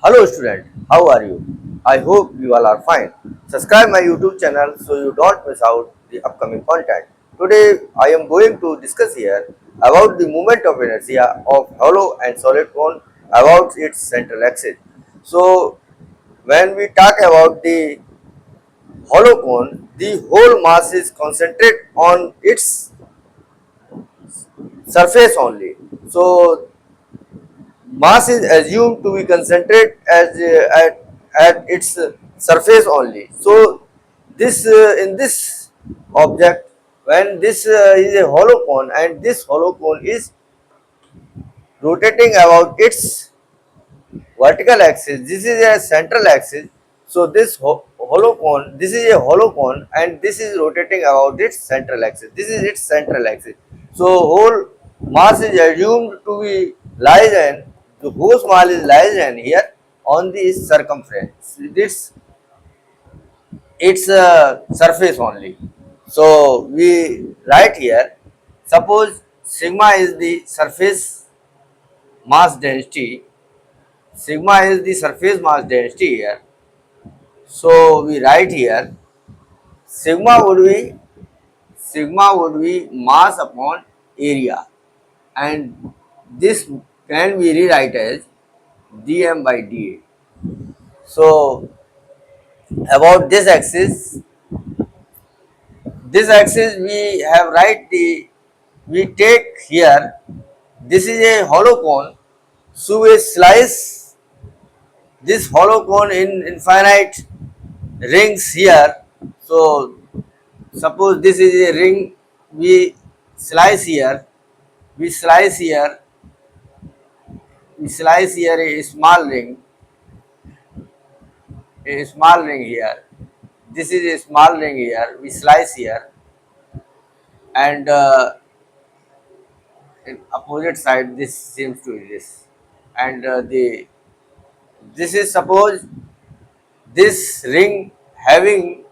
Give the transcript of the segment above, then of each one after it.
Hello student, how are you? I hope you all are fine. Subscribe my YouTube channel so you don't miss out the upcoming content. Today I am going to discuss here about the movement of inertia of hollow and solid cone about its central axis. So when we talk about the hollow cone, the whole mass is concentrated on its surface only. So mass is assumed to be concentrated at its surface only. So this in this object, when this is a hollow cone and this hollow cone is rotating about its vertical axis, this is a central axis. So this hollow cone, this is a hollow cone and this is rotating about its central axis. This is its central axis. So whole mass is assumed to be lies in the whose mass is lies in here on the circumference. It's surface only. So we write here. Suppose sigma is the surface mass density. Sigma is the surface mass density here. So we write here sigma would be mass upon area, and this can be rewrite as dm by da. So about this axis we have write the we take here, this is a hollow cone, so we slice this hollow cone in infinite rings here. So suppose this is a ring, we slice here, we slice here, we slice here a small ring here. This is a small ring here, we slice here, and in opposite side this seems to be this, and the this is suppose this ring having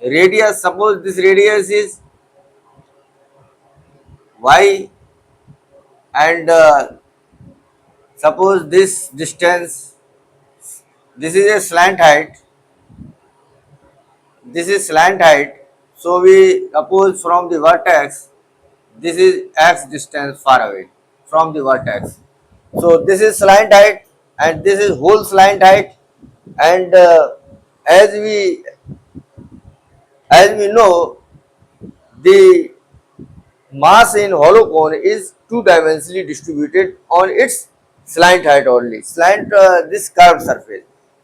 radius. Suppose this radius is y, and suppose this distance, this is a slant height, this is slant height. So we suppose from the vertex, this is x distance far away from the vertex. So this is slant height and this is whole slant height, and as we as we know, the mass in hollow cone is two-dimensionally distributed on its slant height only, slant this curved surface.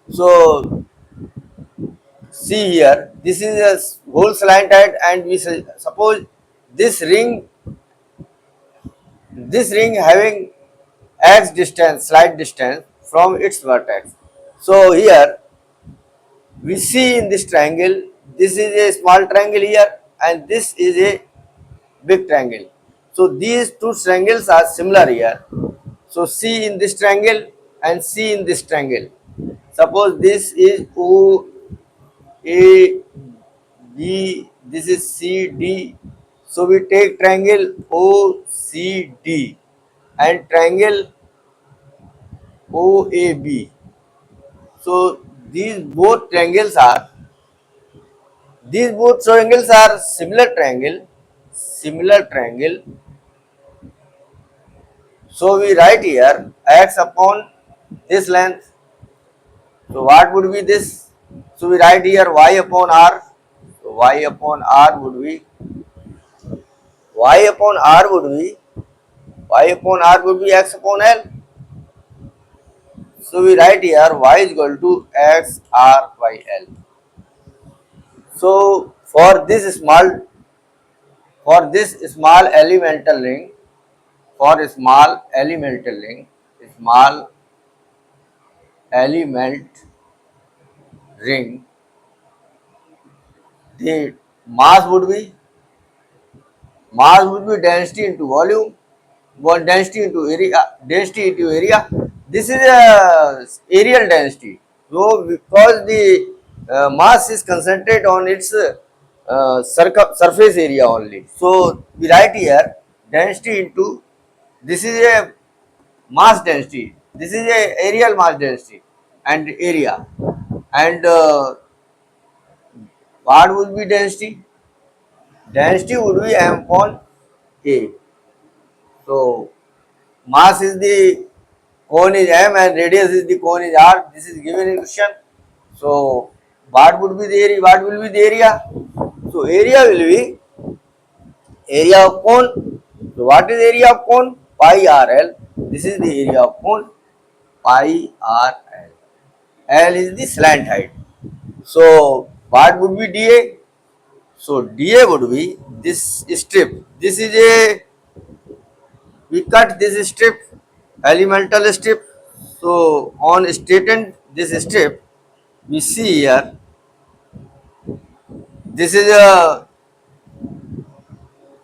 So see here, this is a whole slant height, and we suppose this ring having x distance, slight distance from its vertex. So here we see in this triangle, this is a small triangle here and this is a big triangle. So these two triangles are similar here. So C in this triangle and C in this triangle. Suppose this is O A B, this is C D. So we take triangle O C D and triangle O A B. So these both triangles are similar triangle. So we write here x upon this length. So what would be this? So we write here y upon r. So y upon r would be y upon r would be x upon l. So we write here y is equal to x r by l. So for this small elemental ring, small element ring, the mass would be density into volume, density into area. This is a areal density. So because the mass is concentrated on its surface area only. So we write here density into This is a mass density. This is a aerial mass density and area. And what would be density? Density would be m upon a. So mass is the cone is m and radius is the cone is r. This is given in question. So what would be the area? What will be the area? So area will be area of cone. So what is area of cone? Pi r l. This is the area of cone. Pi r l. L is the slant height. So what would be dA? So dA would be this strip. This is a we cut this strip, elemental strip. So on straighten this strip, we see here this is a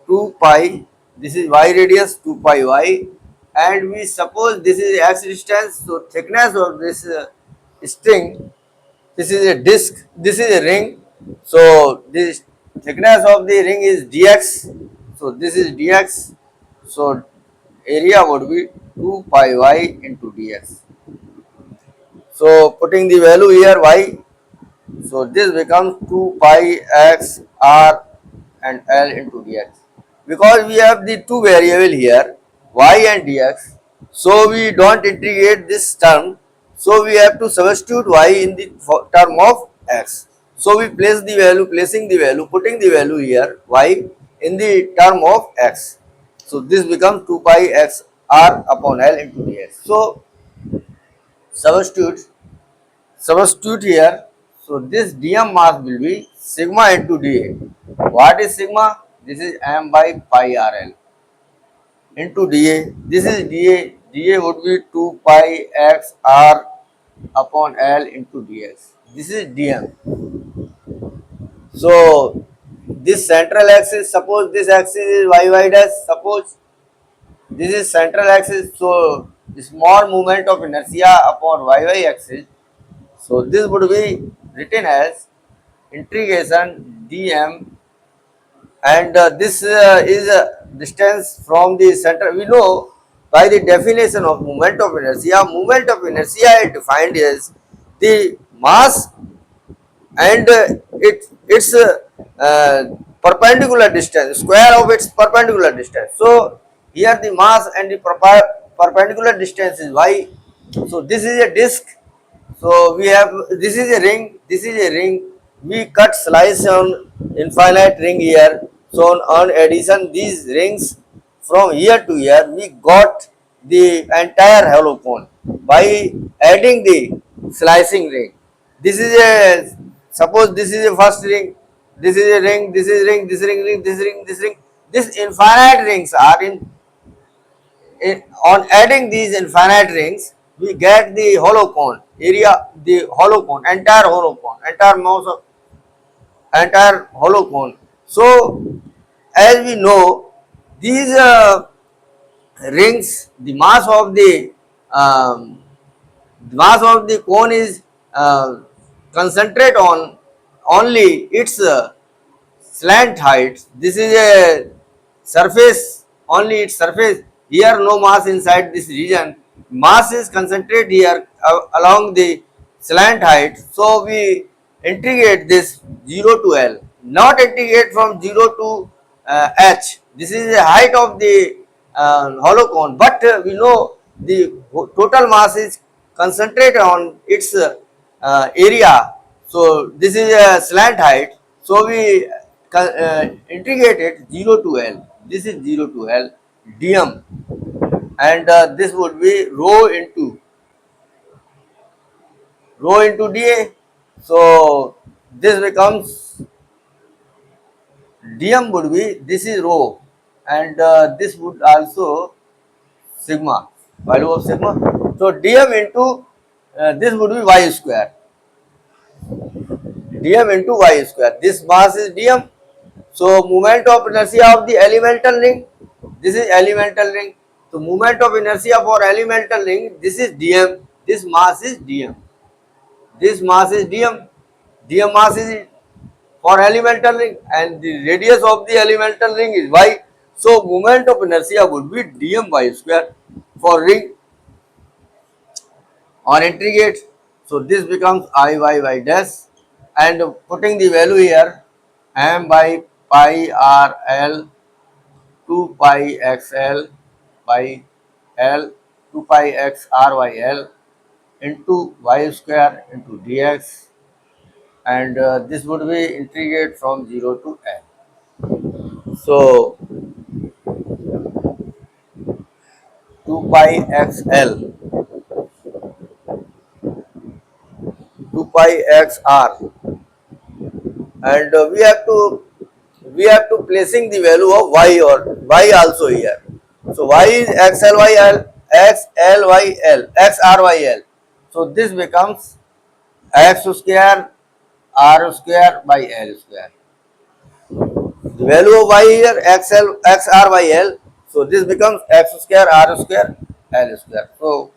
2 pi. This is y radius 2 pi y, and we suppose this is x distance. So thickness of this string. This is a disc. This is a ring. So this thickness of the ring is dx. So this is dx. So area would be 2 pi y into dx. So putting the value here y, so this becomes 2 pi x r and l into dx. Because we have the two variable here y and dx, so we don't integrate this term. So we have to substitute y in the term of x. So we place the value, placing the value, putting the value here y in the term of x. So this becomes 2 pi x r upon l into dx. So substitute here. So this dm mass will be sigma into dA. What is sigma? This is m by pi rl into dA. This is dA. dA would be 2 pi x r upon l into dx. This is dm. So this central axis, suppose this axis is y dash, suppose this is central axis. So small moment of inertia upon y axis. So this would be written as integration dm, and this is a distance from the center. We know by the definition of moment of inertia. Moment of inertia is defined as the mass and its perpendicular distance, square of its perpendicular distance. So here the mass and the perpendicular distance is y. So this is a disc. So we have, this is a ring, this is a ring. We cut slice on infinite ring here. So on addition these rings from here to here, we got the entire hollow cone by adding the slicing ring. This is a, suppose this is a first ring, this is a ring, this is ring, this ring, this ring, this ring. These infinite rings are on adding these infinite rings, we get the hollow cone area, the hollow cone, entire hollow cone, entire mass of entire hollow cone. So as we know, these rings, the mass of the cone is concentrate on only its slant height. This is a surface, only its surface. Here no mass inside this region. Mass is concentrated here along the slant height. So we integrate this 0 to L, not integrate from 0 to H. This is the height of the hollow cone, but we know the total mass is concentrated on its area. So this is a slant height. So we integrate it 0 to L. This is 0 to L dm, and this would be rho into dA. So this becomes dm would be, this is rho, and this would also sigma, value of sigma. So dm into this would be y square, dm into y square. This mass is dm. So moment of inertia of the elemental ring, this is elemental ring. So moment of inertia for elemental ring, this is dm. This mass is dm. This mass is dm. Dm mass is for elemental ring, and the radius of the elemental ring is y. So moment of inertia would be dm y square for ring on integrate. So this becomes I y dash, and putting the value here, m by pi r l 2 pi x l by l 2 pi x r y l into y square into dx, and this would be integrate from 0 to n. So 2 pi x l 2 pi x r, and we have to placing the value of y or y also here. So y is x l y l x l y l x r y l. So this becomes x square r square by l square. The value of y here x l x r y l. So this becomes x square r square l square. So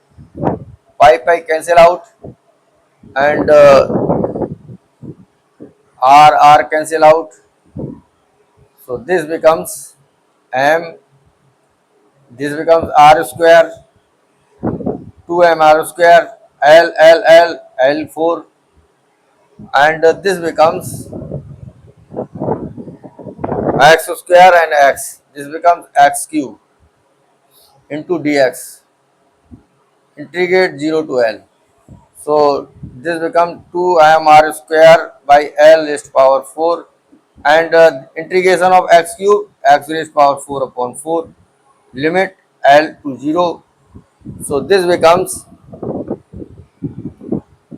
pi cancel out, and r cancel out. So this becomes m. This becomes r square 2m r square l 4, and this becomes x square and x. This becomes x cube into dx. Integrate 0 to l. So this becomes 2m r square by l raised to power 4, and integration of x cube x raised to power 4 upon 4, limit l to 0. So this becomes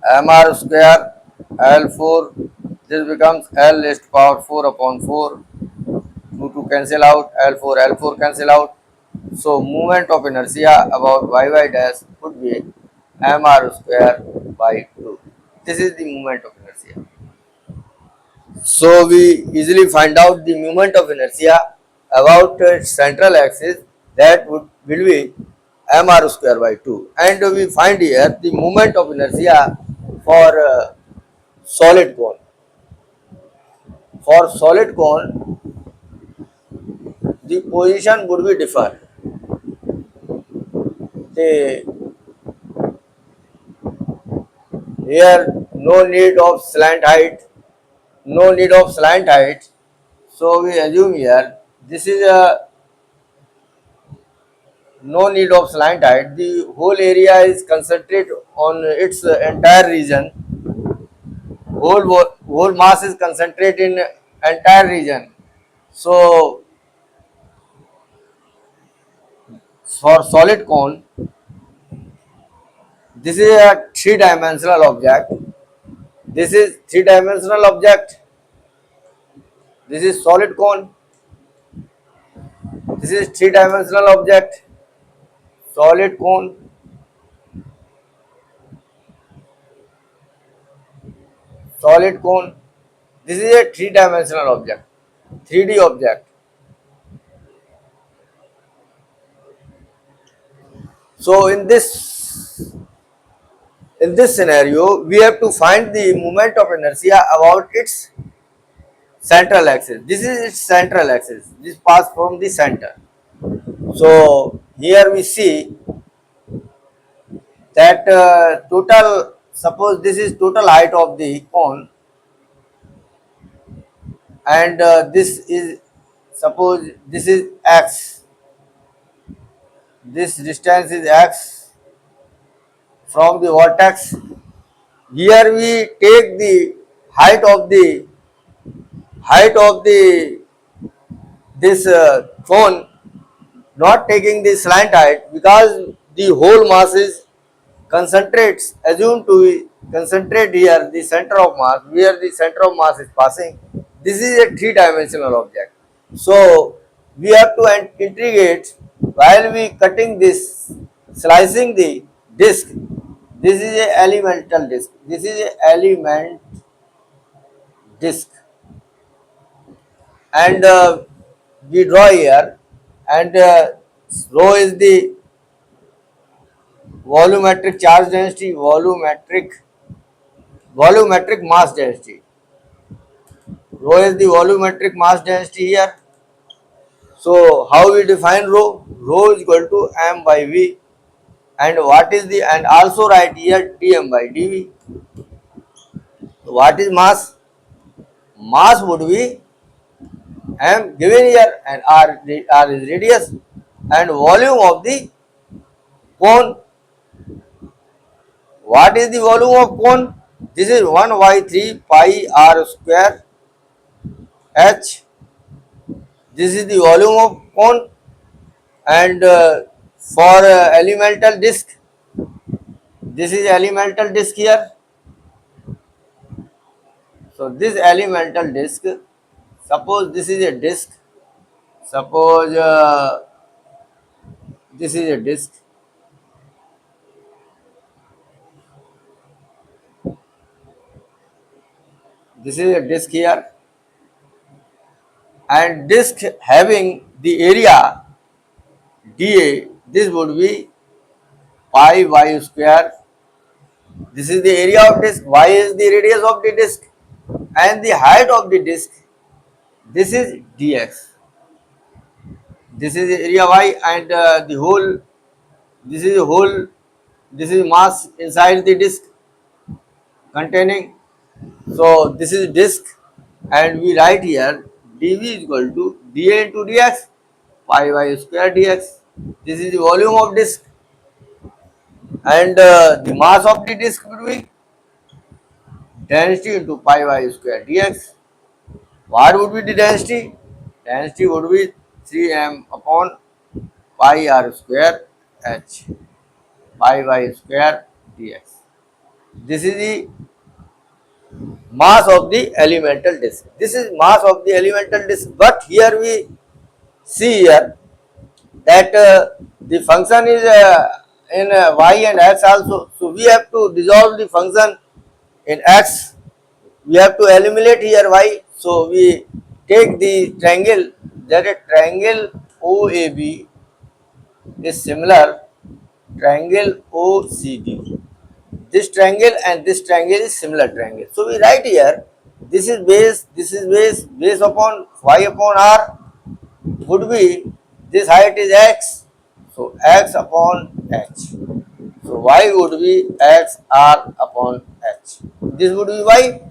mr square l4. This becomes l raised to power 4 upon 4. 2 cancel out, l4 cancel out. So moment of inertia about y dash would be mr square by 2. This is the moment of inertia. So we easily find out the moment of inertia about central axis, that will be mr square by 2, and we find here the moment of inertia for solid cone. For solid cone, the position would be different. The here no need of slant height, no need of slant height. So we assume here this is a no need of slant height. The whole area is concentrated on its entire region. Whole mass is concentrated in entire region. So for solid cone, this is a three-dimensional object. This is three-dimensional object. This is solid cone. This is three-dimensional object. Solid cone. Solid cone. This is a three-dimensional object. 3D object. So in this scenario, we have to find the moment of inertia about its central axis. This is its central axis. This pass from the center. So here we see that total, suppose this is total height of the cone, and this is, suppose this is x. This distance is x from the vertex. Here we take the height of the this cone, not taking the slant height, because the whole mass is concentrates, assume to be concentrate here the center of mass, where the center of mass is passing. This is a three-dimensional object. So we have to integrate while we cutting this, slicing the disc. This is a elemental disc. This is a element disc, and we draw here, and rho is the volumetric charge density, volumetric mass density. Rho is the volumetric mass density here, So how we define rho? Rho is equal to m by v, and what is the, and also write here dm by dv. What is mass? Mass would be m given here, and r is radius, and volume of the cone. What is the volume of cone? This is 1 by 3 pi r square h. This is the volume of cone, and for elemental disk, this is elemental disk here. So this elemental disk, suppose this is a disk, suppose this is a disk, this is a disk here, and disk having the area dA, this would be pi y square. This is the area of disk, y is the radius of the disk, and the height of the disk, this is dx. This is the area y, and the whole, this is the whole, this is mass inside the disk containing. So this is disk, and we write here dv is equal to dA into dx, pi y square dx. This is the volume of disk, and the mass of the disk would be density into pi y square dx. What would be the density? Density would be 3m upon pi r square h, pi y square dx. This is the mass of the elemental disk. This is mass of the elemental disk. But here we see here that the function is in y and x also. So we have to dissolve the function in x. We have to eliminate here y. So we take the triangle, that a triangle OAB is similar triangle OCD. This triangle and this triangle is similar triangle. So we write here, this is base, this is base, base upon y upon r would be, this height is x, so x upon h. So y would be x r upon h. This would be y.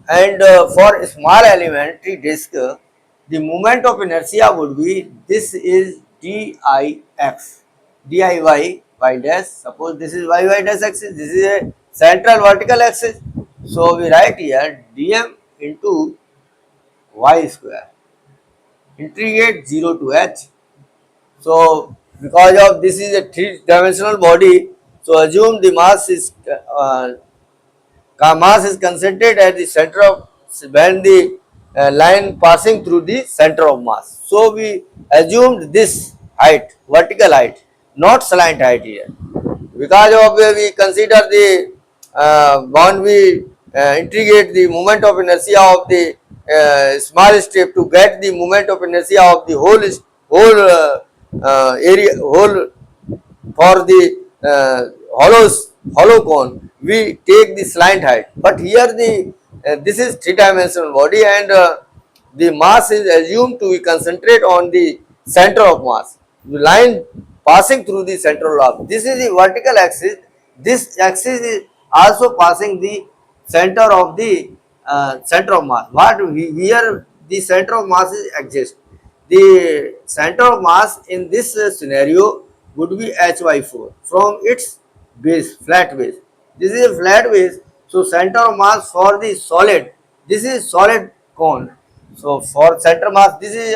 And for small elementary disk, the moment of inertia would be, this is dix, diy by dash. Suppose this is y dash axis, this is a central vertical axis. So we write here dm into y square, integrate 0 to h. So because of this is a three-dimensional body, so assume the mass is concentrated at the center of, when the line passing through the center of mass. So we assumed this height, vertical height, not slant height here. Because of we consider the when we integrate the moment of inertia of the small strip to get the moment of inertia of the whole area, whole, for the hollow cone, we take the slant height. But here the this is three-dimensional body, and the mass is assumed to be concentrate on the center of mass. The line passing through the center of, this is the vertical axis. This axis is also passing the center of the center of mass. What here the center of mass is exist. The center of mass in this scenario would be h by 4 from its base, flat base. This is a flat base, so center of mass for the solid, this is solid cone. So for center mass, this is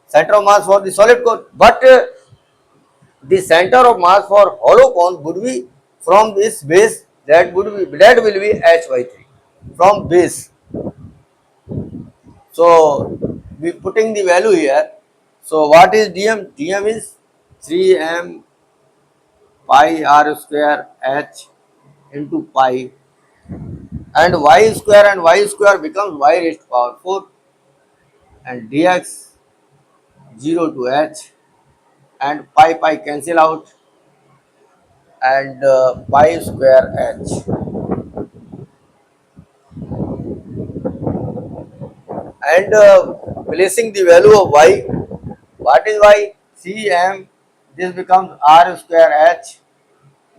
center of mass for the solid cone, but the center of mass for hollow cone would be from this base, that will be h by 3 from base. So we putting the value here. So what is dm? Dm is 3m pi r square h into pi, and y square becomes y raised to power 4, and dx 0 to h, and pi cancel out, and pi square h, and placing the value of y, what is y? Cm, this becomes r square h,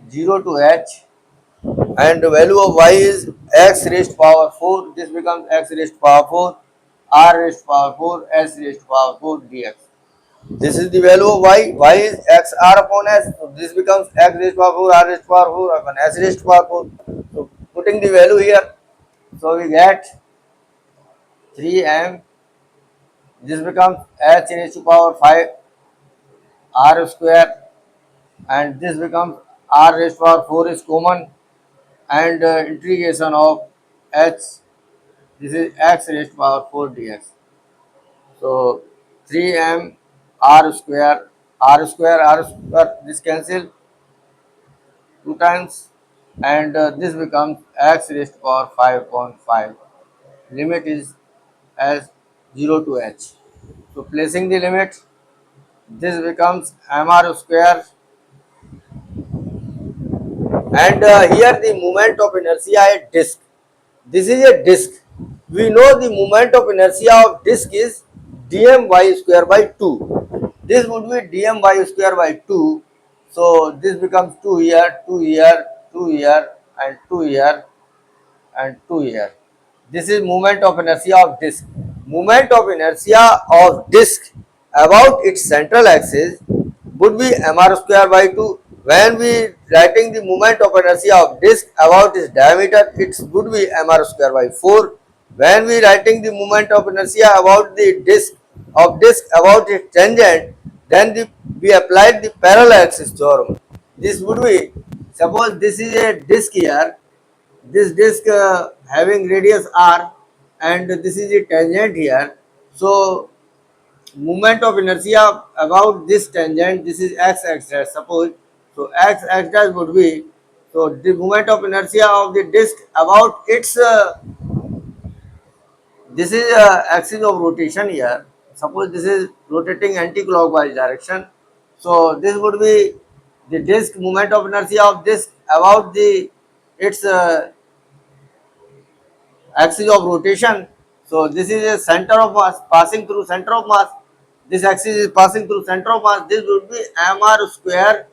0 to h, and the value of y is x raised to power 4, this becomes x raised to power 4, r raised to power 4, s raised to power 4 dx. This is the value of y is x r upon s, so this becomes x raised to power 4, r raised to power 4 upon s raised to power 4. So putting the value here, so we get 3m, this becomes h raised to power 5 r square, and this becomes r raised to power 4 is common, and integration of h, this is x raised to power 4 dx. So 3m r square, this cancel 2 times, and this becomes x raised to power 5.5. Limit is as 0 to h. So placing the limit, this becomes mr square, and here the moment of inertia at disk. This is a disk. We know the moment of inertia of disk is dm y square by 2. This would be dm y square by 2. So this becomes 2 here, 2 here, 2 here, and 2 here, and 2 here. This is moment of inertia of disk. Moment of inertia of disk about its central axis would be mr square by 2. When we writing the moment of inertia of disk about its diameter, it would be mr square by 4. When we writing the moment of inertia about the disk about its tangent, then we applied the parallel axis theorem. This would be, suppose this is a disk here, this disk having radius r, and this is the tangent here. So moment of inertia about this tangent, this is x dash, suppose, so x dash would be, so the moment of inertia of the disk about its this is axis of rotation here, suppose this is rotating anti-clockwise direction, so this would be the disk moment of inertia of disk about the its axis of rotation. So this is a center of mass passing through center of mass. This axis is passing through center of mass. This would be mr square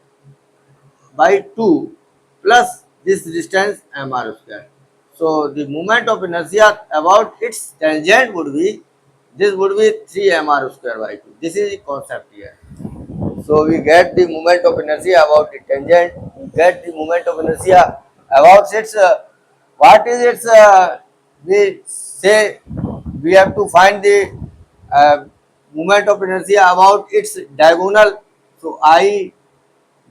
by 2 plus this distance mr square. So the moment of inertia about its tangent would be, this would be 3 mr square by 2. This is the concept here. So we get the moment of inertia about the tangent, we get the moment of inertia about its what is its we say we have to find the uh, moment of inertia about its diagonal. So I,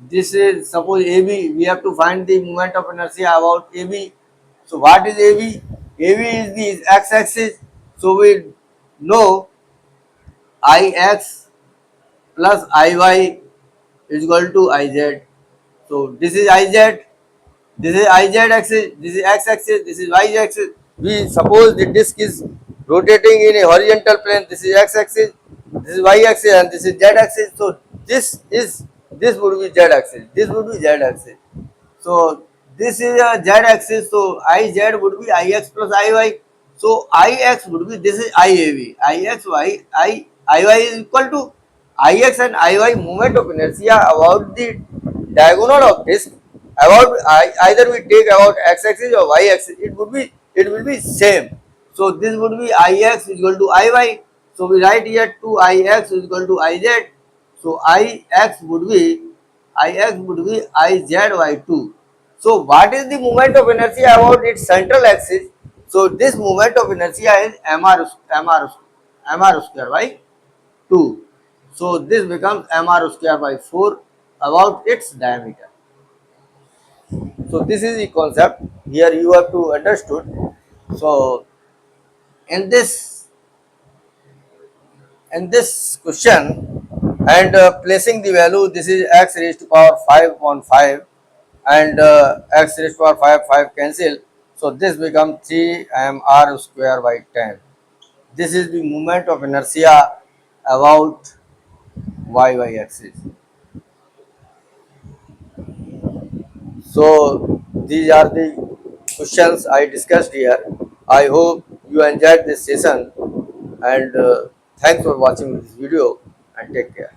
this is suppose AB, we have to find the moment of inertia about AB. So what is AB? AB is the x axis. So we know Ix plus Iy is equal to Iz. So this is Iz, this is Iz axis, this is x axis, this is y axis. We suppose the disk is rotating in a horizontal plane. This is x axis, this is y axis, and this is z axis. So this would be z axis. This would be z axis. So this is a z axis. So Iz would be Ix plus Iy. So Ix would be, this is Iab. Iy is equal to Ix and Iy moment of inertia about the diagonal of disk. About either we take about x axis or y axis, it will be same. So this would be Ix is equal to Iy. So we write here 2 Ix is equal to Iz. So Ix would be Iz by 2. So what is the moment of inertia about its central axis? So this moment of inertia is mr square by 2. So this becomes mr square by 4 about its diameter. So this is the concept here you have to understood. So in this question, and placing the value, this is x raised to power 5 upon 5, and x raised to power 5 cancel. So this becomes 3 mr square by 10. This is the moment of inertia about y axis. So these are the questions I discussed here. I hope you enjoyed this session, and thanks for watching this video, and Take care.